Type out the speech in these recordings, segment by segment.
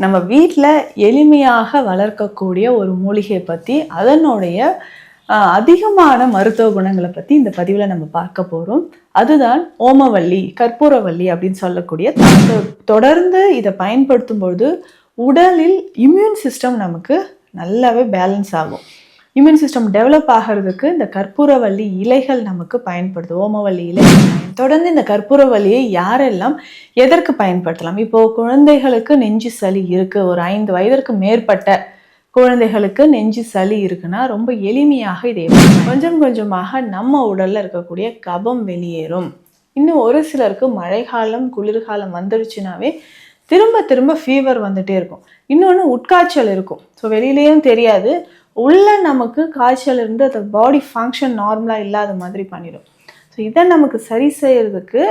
நம்ம வீட்டில் எளிமையாக வளர்க்கக்கூடிய ஒரு மூலிகை பற்றி அதனுடைய அதிகமான மருத்துவ குணங்களை பற்றி இந்த பதிவில் நம்ம பார்க்க போகிறோம். அதுதான் ஓமவல்லி, கற்பூரவல்லி அப்படின்னு சொல்லக்கூடிய. தொடர்ந்து இதை பயன்படுத்தும் பொழுது உடலில் இம்யூன் சிஸ்டம் நமக்கு நல்லாவே பேலன்ஸ் ஆகும். இம்யூன் சிஸ்டம் டெவலப் ஆகிறதுக்கு இந்த கற்பூரவல்லி இலைகள் நமக்கு பயன்படுது. ஓமவல்லி இலைகள் தொடர்ந்து இந்த கற்பூரவல்லியை யாரெல்லாம் எதற்கு பயன்படுத்தலாம்? இப்போது குழந்தைகளுக்கு நெஞ்சு சளி இருக்குது, ஒரு 5 வயதிற்கு மேற்பட்ட குழந்தைகளுக்கு நெஞ்சு சளி இருக்குன்னா ரொம்ப எளிமையாக இதை கொஞ்சம் கொஞ்சமாக நம்ம உடலில் இருக்கக்கூடிய கபம் வெளியேறும். இன்னும் ஒரு சிலருக்கு மழைக்காலம் குளிர்காலம் வந்துடுச்சுனாவே திரும்ப திரும்ப ஃபீவர் வந்துட்டே இருக்கும். இன்னொன்று உட்காய்ச்சல் இருக்கும். ஸோ வெளியிலேயும் தெரியாது, உள்ள நமக்கு காய்ச்சல் இருந்து அந்த பாடி ஃபங்க்ஷன் நார்மலாக இல்லாத மாதிரி பண்ணிடும். ஸோ இதை நமக்கு சரி செய்யறதுக்கு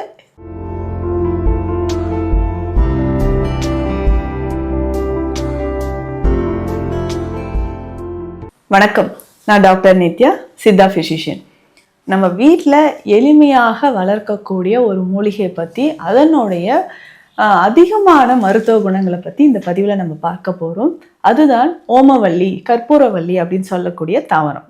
வணக்கம், நான் டாக்டர் நித்யா, சித்தா ஃபிசிஷியன். நம்ம வீட்டில் எளிமையாக வளர்க்கக்கூடிய ஒரு மூலிகை பற்றி அதனுடைய அதிகமான மருத்துவ குணங்களை பற்றி இந்த பதிவில் நம்ம பார்க்க போகிறோம். அதுதான் ஓமவல்லி, கற்பூரவல்லி அப்படின்னு சொல்லக்கூடிய தாவரம்.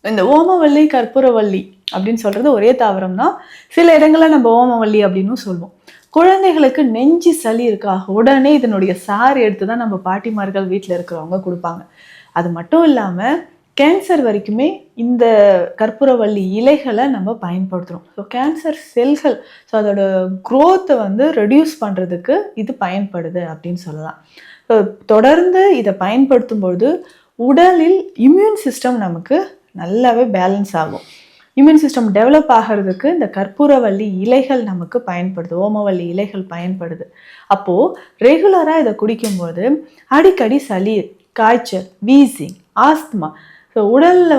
இந்த ஓமவல்லி கற்பூரவல்லி அப்படின்னு சொல்கிறது ஒரே தாவரம் தான். சில இடங்களில் நம்ம ஓமவல்லி அப்படின்னு சொல்லுவோம். குழந்தைகளுக்கு நெஞ்சு சளி இருக்கா, உடனே இதனுடைய சாறு எடுத்து தான் நம்ம பாட்டிமார்கள் வீட்டில் இருக்கிறவங்க கொடுப்பாங்க. அது மட்டும் இல்லாமல் கேன்சர் வரைக்குமே இந்த கற்பூரவல்லி இலைகளை நம்ம பயன்படுத்துகிறோம். ஸோ கேன்சர் செல்கள், ஸோ அதோட க்ரோத்தை ரெடியூஸ் பண்ணுறதுக்கு இது பயன்படுது அப்படின்னு சொல்லலாம். ஸோ தொடர்ந்து இதை பயன்படுத்தும் பொழுது உடலில் இம்யூன் சிஸ்டம் நமக்கு நல்லாவே பேலன்ஸ் ஆகும். இம்யூன் சிஸ்டம் டெவலப் ஆகிறதுக்கு இந்த கற்பூரவல்லி இலைகள் நமக்கு பயன்படுது, ஓமவல்லி இலைகள் பயன்படுது. அப்போது ரெகுலராக இதை குடிக்கும்போது அடிக்கடி சளி, காய்ச்சல், வீசிங், ஆஸ்துமா, ஸோ உடலில்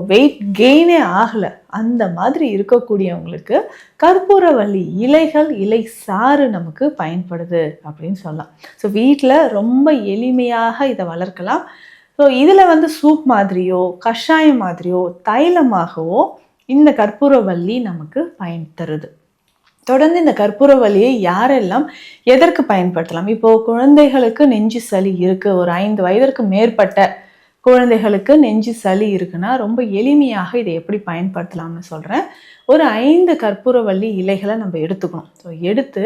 வெயிட் கெயினே ஆகலை, அந்த மாதிரி இருக்கக்கூடியவங்களுக்கு கற்பூரவல்லி இலைகள், இலை சாறு நமக்கு பயன்படுது அப்படின்னு சொல்லலாம். ஸோ வீட்டில் ரொம்ப எளிமையாக இதை வளர்க்கலாம். ஸோ இதில் சூப் மாதிரியோ கஷாயம் மாதிரியோ தைலமாகவோ இந்த கற்பூரவல்லி நமக்கு பயன் தருது. தொடர்ந்து இந்த கற்பூரவல்லியை யாரெல்லாம் எதற்கு பயன்படுத்தலாம்? இப்போது குழந்தைகளுக்கு நெஞ்சு சளி இருக்குது, ஒரு 5 வயதிற்கு மேற்பட்ட குழந்தைகளுக்கு நெஞ்சு சளி இருக்குன்னா ரொம்ப எளிமையாக இதை எப்படி பயன்படுத்தலாம்னு சொல்கிறேன். ஒரு 5 கற்பூரவல்லி இலைகளை நம்ம எடுத்துக்கணும். ஸோ எடுத்து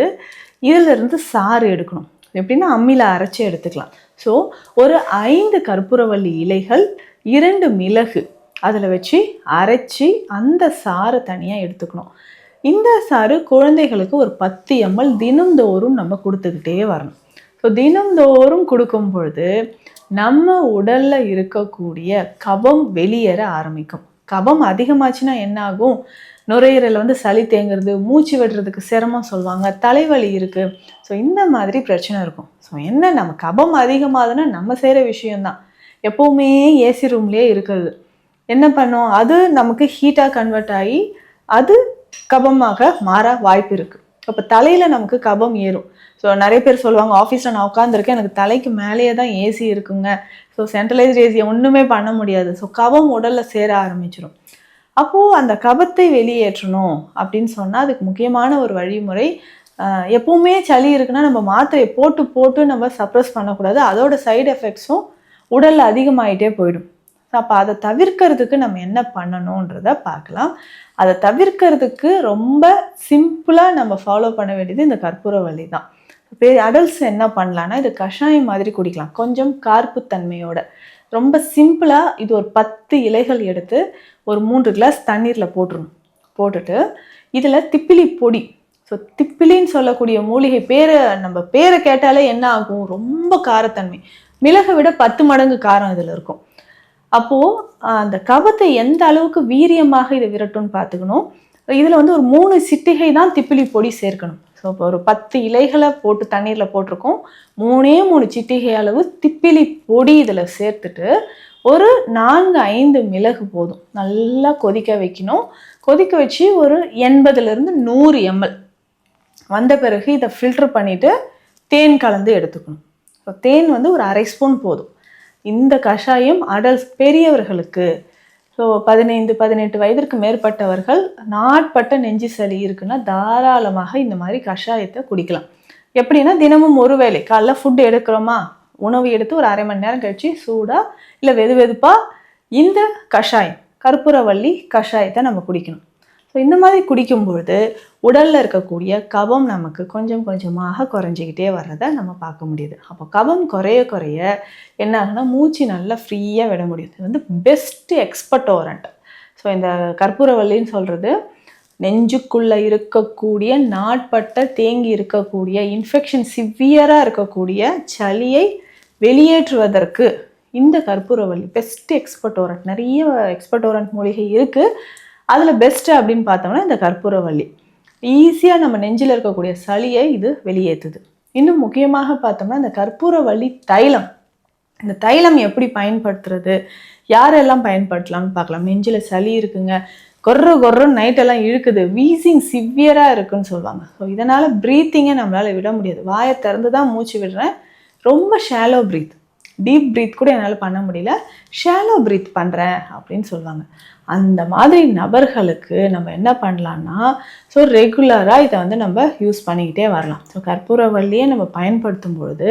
இதிலிருந்து சாறு எடுக்கணும். எப்படின்னா அம்மியில் அரைச்சி எடுத்துக்கலாம். ஸோ ஒரு 5 கற்பூரவல்லி இலைகள், 2 மிளகு அதில் வச்சு அரைச்சி அந்த சாறை தனியாக எடுத்துக்கணும். இந்த சாறு குழந்தைகளுக்கு ஒரு 10 ml தினந்தோறும் நம்ம கொடுத்துக்கிட்டே வரணும். ஸோ தினந்தோறும் கொடுக்கும் பொழுது நம்ம உடலில் இருக்கக்கூடிய கபம் வெளியேற ஆரம்பிக்கும். கபம் அதிகமாச்சுன்னா என்ன ஆகும்? நுரையீரலில் சளி தேங்குறது, மூச்சு விடுறதுக்கு சிரமம் சொல்லுவாங்க, தலைவலி இருக்குது. ஸோ இந்த மாதிரி பிரச்சனை இருக்கும். ஸோ என்ன, நம்ம கபம் அதிகமாகுதுன்னா நம்ம செய்கிற விஷயம்தான். எப்போவுமே ஏசி ரூம்லேயே இருக்கிறது என்ன பண்ணோம், அது நமக்கு ஹீட்டாக கன்வெர்ட் ஆகி அது கபமாக மாற வாய்ப்பு இருக்குது. அப்போ தலையில் நமக்கு கபம் ஏறும். ஸோ நிறைய பேர் சொல்லுவாங்க, ஆஃபீஸில் நான் உட்காந்துருக்கேன், எனக்கு தலைக்கு மேலேயே தான் ஏசி இருக்குங்க, ஸோ சென்ட்ரலைஸ்ட் ஏசியை ஒன்றுமே பண்ண முடியாது. ஸோ கபம் உடலில் சேர ஆரம்பிச்சிடும். அப்போது அந்த கபத்தை வெளியேற்றணும் அப்படின்னு சொன்னால் அதுக்கு முக்கியமான ஒரு வழிமுறை, எப்போவுமே சளி இருக்குன்னா நம்ம மாத்திரையை போட்டு போட்டு நம்ம சப்ரஸ் பண்ணக்கூடாது. அதோட சைடு எஃபெக்ட்ஸும் உடலில் அதிகமாகிட்டே போயிடும். அப்போ அதை தவிர்க்கிறதுக்கு நம்ம என்ன பண்ணணுன்றதை பார்க்கலாம். அதை தவிர்க்கிறதுக்கு ரொம்ப சிம்பிளாக நம்ம ஃபாலோ பண்ண வேண்டியது இந்த கற்பூரவல்லி தான். அடல்ட்ஸ் என்ன பண்ணலான்னா இது கஷாயம் மாதிரி குடிக்கலாம், கொஞ்சம் கார்ப்புத்தன்மையோட. ரொம்ப சிம்பிளாக இது ஒரு 10 இலைகள் எடுத்து ஒரு 3 கிளாஸ் தண்ணீரில் போட்டுருணும். போட்டுட்டு இதில் திப்பிலி பொடி, ஸோ திப்பிலின்னு சொல்லக்கூடிய மூலிகை நம்ம பேரை கேட்டாலே என்ன ஆகும், ரொம்ப காரத்தன்மை, மிளகை விட 10 மடங்கு காரம் இதில் இருக்கும். அப்போது அந்த கபத்தை எந்த அளவுக்கு வீரியமாக இதை விரட்டும்னு பார்த்துக்கணும். இதில் ஒரு 3 சிட்டிகை தான் திப்பிலி பொடி சேர்க்கணும். ஸோ இப்போ ஒரு 10 இலைகளை போட்டு தண்ணீரில் போட்டிருக்கோம், 3 சிட்டிகை அளவு திப்பிலி பொடி இதில் சேர்த்துட்டு ஒரு 4-5 மிளகு போதும், நல்லா கொதிக்க வைக்கணும். கொதிக்க வச்சு ஒரு 80லேருந்து 100 ml வந்த பிறகு இதை ஃபில்டர் பண்ணிவிட்டு தேன் கலந்து எடுத்துக்கணும். ஸோ தேன் ஒரு 1/2 ஸ்பூன் போதும். இந்த கஷாயம் அடல்ட்ஸ், பெரியவர்களுக்கு, ஸோ 15-18 வயதிற்கு மேற்பட்டவர்கள் நாட்பட்ட நெஞ்சு சளி இருக்குன்னா தாராளமாக இந்த மாதிரி கஷாயத்தை குடிக்கலாம். எப்படின்னா தினமும் ஒரு வேளை காலைல ஃபுட் எடுக்கிறோமா, உணவு எடுத்து ஒரு 1/2 மணி நேரம் கழிச்சு சூடாக இல்லை வெதுவெதுப்பாக இந்த கஷாயம் கற்பூரவள்ளி கஷாயத்தை நம்ம குடிக்கணும். ஸோ இந்த மாதிரி குடிக்கும்பொழுது உடலில் இருக்கக்கூடிய கபம் நமக்கு கொஞ்சம் கொஞ்சமாக குறைஞ்சிக்கிட்டே வர்றதை நம்ம பார்க்க முடியுது. அப்போ கபம் குறைய குறைய என்ன ஆகுனா மூச்சு நல்லா ஃப்ரீயாக விட முடியுது. இது வந்து பெஸ்ட்டு எக்ஸ்பர்டோரண்ட். ஸோ இந்த கற்பூரவள்ளின்னு சொல்கிறது நெஞ்சுக்குள்ளே இருக்கக்கூடிய நாட்பட்ட தேங்கி இருக்கக்கூடிய இன்ஃபெக்ஷன் சிவியராக இருக்கக்கூடிய சளியை வெளியேற்றுவதற்கு இந்த கற்பூரவள்ளி பெஸ்ட் எக்ஸ்பர்டோரண்ட். நிறைய எக்ஸ்பர்டோரண்ட் மூலிகை இருக்குது. அதில் பெஸ்ட்டு அப்படின்னு பார்த்தோம்னா இந்த கற்பூரவள்ளி ஈஸியாக நம்ம நெஞ்சில் இருக்கக்கூடிய சளியை இது வெளியேற்றுது. இன்னும் முக்கியமாக பார்த்தோம்னா இந்த கற்பூரவள்ளி தைலம், இந்த தைலம் எப்படி பயன்படுத்துறது, யாரெல்லாம் பயன்படுத்தலாம்னு பார்க்கலாம். நெஞ்சில் சளி இருக்குங்க, கொர்றன்னு நைட்டெல்லாம் இழுக்குது, வீசிங் சிவியராக இருக்குன்னு சொல்லுவாங்க. ஸோ இதனால் ப்ரீத்திங்கை நம்மளால் விட முடியாது. வாயை திறந்து தான் மூச்சு விடுறேன், ரொம்ப ஷாலோ ப்ரீத், டீப் ப்ரீத் கூட என்னால் பண்ண முடியல, ஷாலோ ப்ரீத் பண்ணுறேன் அப்படின்னு சொல்லுவாங்க. அந்த மாதிரி நபர்களுக்கு நம்ம என்ன பண்ணலான்னா, ஸோ ரெகுலராக இதை வந்து நம்ம யூஸ் பண்ணிக்கிட்டே வரலாம். ஸோ கற்பூரவள்ளியை நம்ம பயன்படுத்தும் பொழுது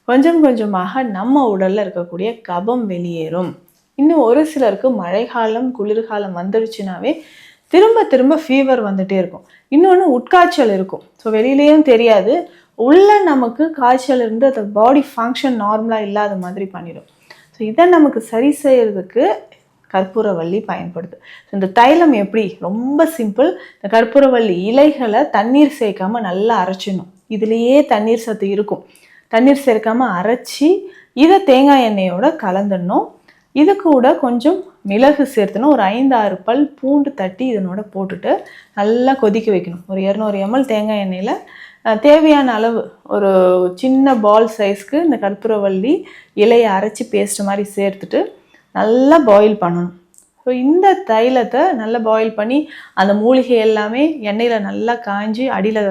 கொஞ்சம் கொஞ்சமாக நம்ம உடலில் இருக்கக்கூடிய கபம் வெளியேறும். இன்னும் ஒரு சிலருக்கு மழைக்காலம் குளிர்காலம் வந்துடுச்சுனாவே திரும்ப திரும்ப ஃபீவர் வந்துகிட்டே இருக்கும். இன்னொன்று உட்காய்ச்சல் இருக்கும். ஸோ வெளியிலேயும் தெரியாது, உள்ள நமக்கு காய்ச்சல் இருந்து அந்த பாடி ஃபங்க்ஷன் நார்மலாக இல்லாத மாதிரி பண்ணிடும். ஸோ இதை நமக்கு சரி செய்கிறதுக்கு கற்பூரவள்ளி பயன்படுது. இந்த தைலம் எப்படி, ரொம்ப சிம்பிள். இந்த கற்பூரவள்ளி இலைகளை தண்ணீர் சேர்க்காமல் நல்லா அரைச்சிடணும். இதுலேயே தண்ணீர் சத்து இருக்கும். தண்ணீர் சேர்க்காமல் அரைச்சி இதை தேங்காய் எண்ணெயோட கலந்துடணும். இது கூட கொஞ்சம் மிளகு சேர்த்துணும். ஒரு 5-6 பல் பூண்டு தட்டி இதனோட போட்டுட்டு நல்லா கொதிக்க வைக்கணும். ஒரு 200 ml தேங்காய் எண்ணெயில் தேவையான அளவு ஒரு சின்ன பால் சைஸ்க்கு இந்த கற்பூரவள்ளி இலையை அரைச்சி பேஸ்ட் மாதிரி சேர்த்துட்டு நல்லா பாயில் பண்ணணும். ஸோ இந்த தைலத்தை நல்லா பாயில் பண்ணி அந்த மூலிகை எல்லாமே எண்ணெயில் நல்லா காய்ஞ்சி அடியில்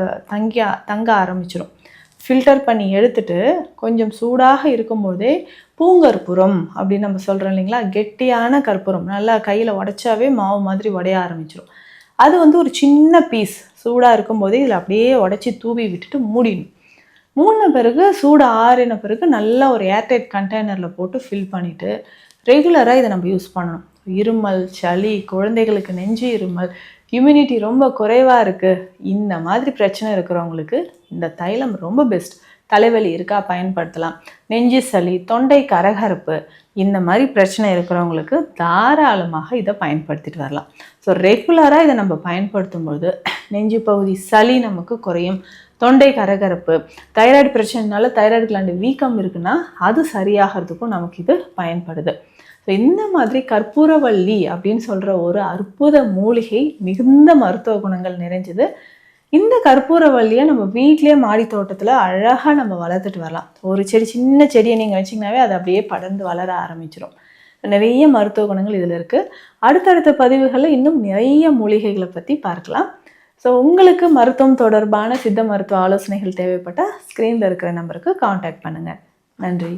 தங்க ஆரம்பிச்சிடும். ஃபில்டர் பண்ணி எடுத்துட்டு கொஞ்சம் சூடாக இருக்கும்போதே பூங்கற்பூரம் அப்படின்னு நம்ம சொல்கிறோம் இல்லைங்களா, கெட்டியான கற்பூரம் நல்லா கையில் உடைச்சாவே மாவு மாதிரி உடைய ஆரம்பிச்சிடும். அது வந்து ஒரு சின்ன பீஸ் சூடாக இருக்கும்போதே இதில் அப்படியே உடச்சி தூவி விட்டுட்டு மூடிடணும். மூடின பிறகு சூடு ஆறின பிறகு நல்லா ஒரு ஏர்டைட் கண்டெய்னரில் போட்டு ஃபில் பண்ணிவிட்டு ரெகுலராக இதை நம்ம யூஸ் பண்ணணும். இருமல், சளி, குழந்தைகளுக்கு நெஞ்சு இருமல், இம்யூனிட்டி ரொம்ப குறைவாக இருக்குது, இந்த மாதிரி பிரச்சனை இருக்கிறவங்களுக்கு இந்த தைலம் ரொம்ப பெஸ்ட். தலைவலி இருக்கா பயன்படுத்தலாம். நெஞ்சு சளி, தொண்டை கரகரப்பு, இந்த மாதிரி பிரச்சனை இருக்கிறவங்களுக்கு தாராளமாக இதை பயன்படுத்திட்டு வரலாம். ஸோ ரெகுலராக இதை நம்ம பயன்படுத்தும்போது நெஞ்சு பகுதி சளி நமக்கு குறையும். தொண்டை கரகரப்பு, தைராய்டு பிரச்சனைனால தைராய்டு கிளாண்டு வீக்கம் இருக்குன்னா அது சரியாகிறதுக்கும் நமக்கு இது பயன்படுது. ஸோ இந்த மாதிரி கற்பூரவள்ளி அப்படின்னு சொல்கிற ஒரு அற்புத மூலிகை மிகுந்த மருத்துவ குணங்கள் நிறைஞ்சது. இந்த கற்பூரவள்ளியை நம்ம வீட்டிலே மாடி தோட்டத்தில் அழகாக நம்ம வளர்த்துட்டு வரலாம். ஒரு சின்ன செடியை நீங்கள் வச்சிங்கனாவே அது அப்படியே படர்ந்து வளர ஆரம்பிச்சிடும். நிறைய மருத்துவ குணங்கள் இதில் இருக்குது. அடுத்தடுத்த பதிவுகளில் இன்னும் நிறைய மூலிகைகளை பற்றி பார்க்கலாம். ஸோ உங்களுக்கு மருத்துவம் தொடர்பான சித்த மருத்துவ ஆலோசனைகள் தேவைப்பட்டால் ஸ்க்ரீனில் இருக்கிற நம்பருக்கு காண்டாக்ட் பண்ணுங்கள். நன்றி.